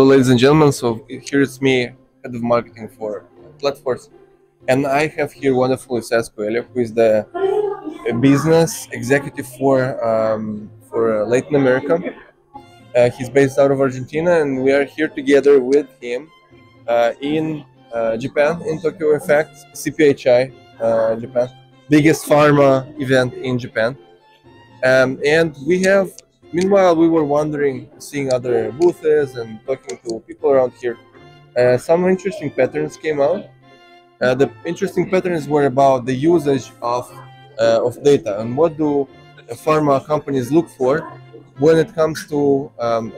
Hello, ladies and gentlemen. So here it's me, head of marketing for Platforce, and I have here wonderful Isaias Cuello, who is the business executive for Latin America. He's based out of Argentina, and we are here together with him in Japan, in Tokyo. In fact, CPHI Japan, biggest pharma event in Japan. And we have, meanwhile, we were wandering, seeing other booths and talking to people around here. Some interesting patterns came out. The interesting patterns were about the usage of data and what do pharma companies look for when it comes to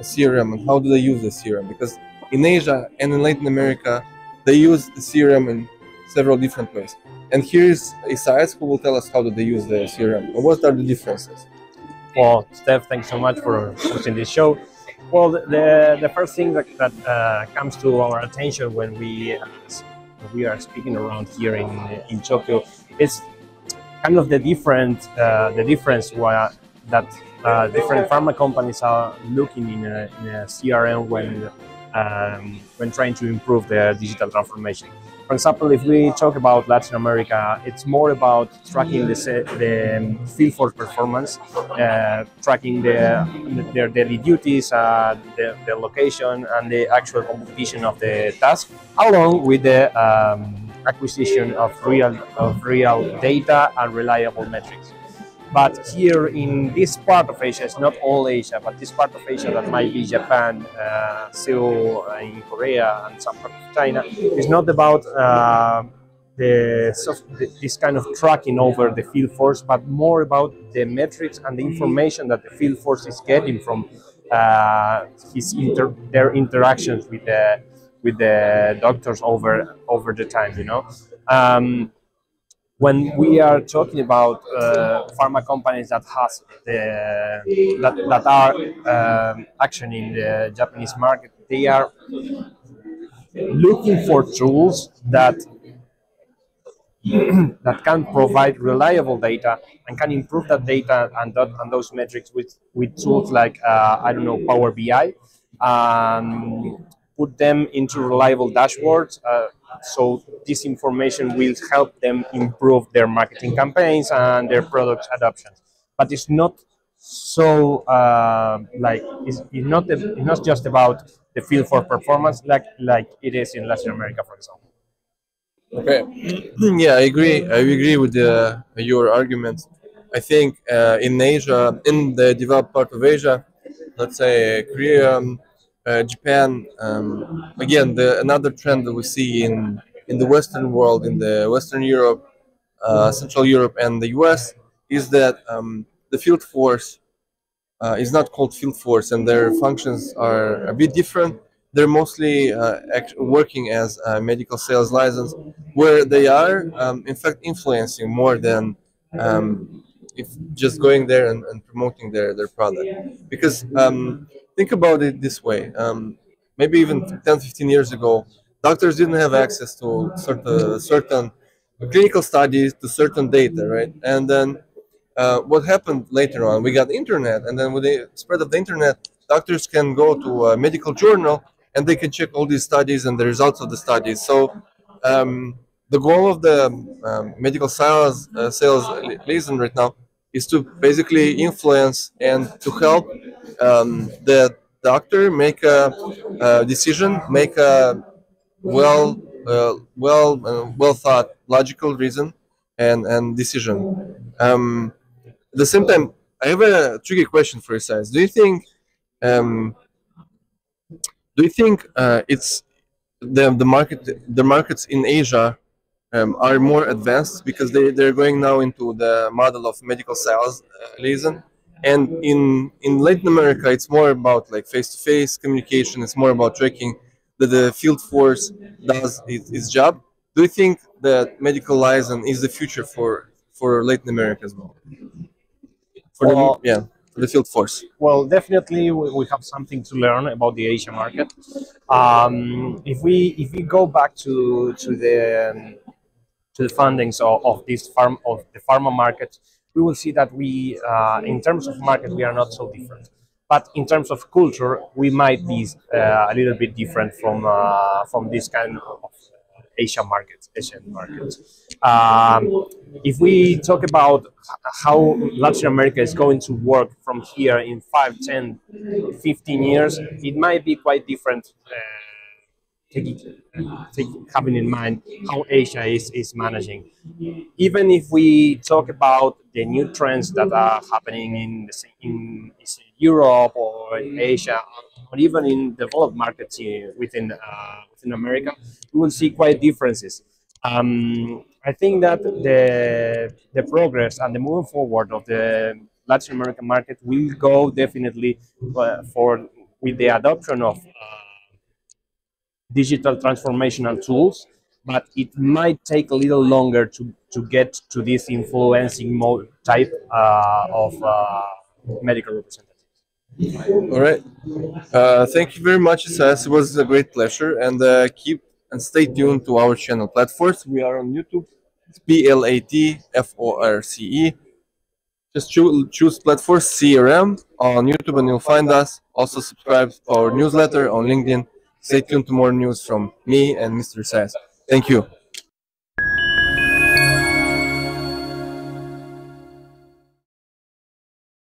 CRM and how do they use the CRM. Because in Asia and in Latin America, they use the CRM in several different ways. And here's Isaias who will tell us how do they use the CRM and what are the differences. Well, Steph, thanks so much for hosting this show. Well, the first thing that comes to our attention when we are speaking around here in Tokyo is kind of the difference that different pharma companies are looking in a CRM when trying to improve their digital transformation. For example, if we talk about Latin America, it's more about tracking the Fieldforce performance, tracking their daily duties, the location, and the actual completion of the task, along with the acquisition of real data and reliable metrics. But here in this part of Asia, it's not all Asia, but this part of Asia that might be Japan, Seoul, in Korea, and some part of China, is not about this kind of tracking over the Fieldforce, but more about the metrics and the information that the Fieldforce is getting from their interactions with the doctors over the time. You know. When we are talking about pharma companies that are actioning the Japanese market, they are looking for tools that can provide reliable data and can improve that data and those metrics with tools like I don't know, Power BI, put them into reliable dashboards. So this information will help them improve their marketing campaigns and their product adoptions. But it's not so it's not just about the field for performance like it is in Latin America, for example. Okay, yeah, I agree with your arguments. I think in Asia, in the developed part of Asia, let's say Korea, Japan, again, another trend that we see in the Western world, in the Western Europe, Central Europe, and the US, is that the field force is not called field force, and their functions are a bit different. They're mostly working as medical sales liaisons, where they are, in fact, influencing more than if just going there and promoting their product. Because think about it this way, maybe even 10, 15 years ago, doctors didn't have access to certain clinical studies, to certain data, right? And then what happened later on, we got the internet, and then with the spread of the internet, doctors can go to a medical journal and they can check all these studies and the results of the studies. So the goal of the medical sales liaison right now is to basically influence and to help the doctor make a decision, make a well thought, logical reason and decision. At the same time, I have a tricky question for you guys. Do you think it's the markets in Asia are more advanced because they're going now into the model of medical sales liaison, and in Latin America it's more about like face-to-face communication. It's more about tracking that the field force does its job. Do you think that medical liaison is the future for Latin America as well? For the field force. Well, definitely we have something to learn about the Asia market. If we go back to the fundings of the pharma market, we will see that we, in terms of market, we are not so different. But in terms of culture, we might be a little bit different from this kind of Asian markets. If we talk about how Latin America is going to work from here in 5, 10, 15 years, it might be quite different. Having in mind how Asia is managing. Even if we talk about the new trends that are happening in Europe or in Asia, or even in developed markets within America, we will see quite differences. I think that the progress and the moving forward of the Latin American market will go definitely for with the adoption of digital transformational tools, but it might take a little longer to get to this influencing mode type of medical representatives. All right. Thank you very much, Isaias. It was a great pleasure, and keep and stay tuned to our channel Platforce. We are on YouTube. It's Platforce. Just choose Platforce CRM on YouTube, and you'll find us. Also, subscribe to our newsletter on LinkedIn. Stay tuned to more news from me and Mr. Isaias. Thank you.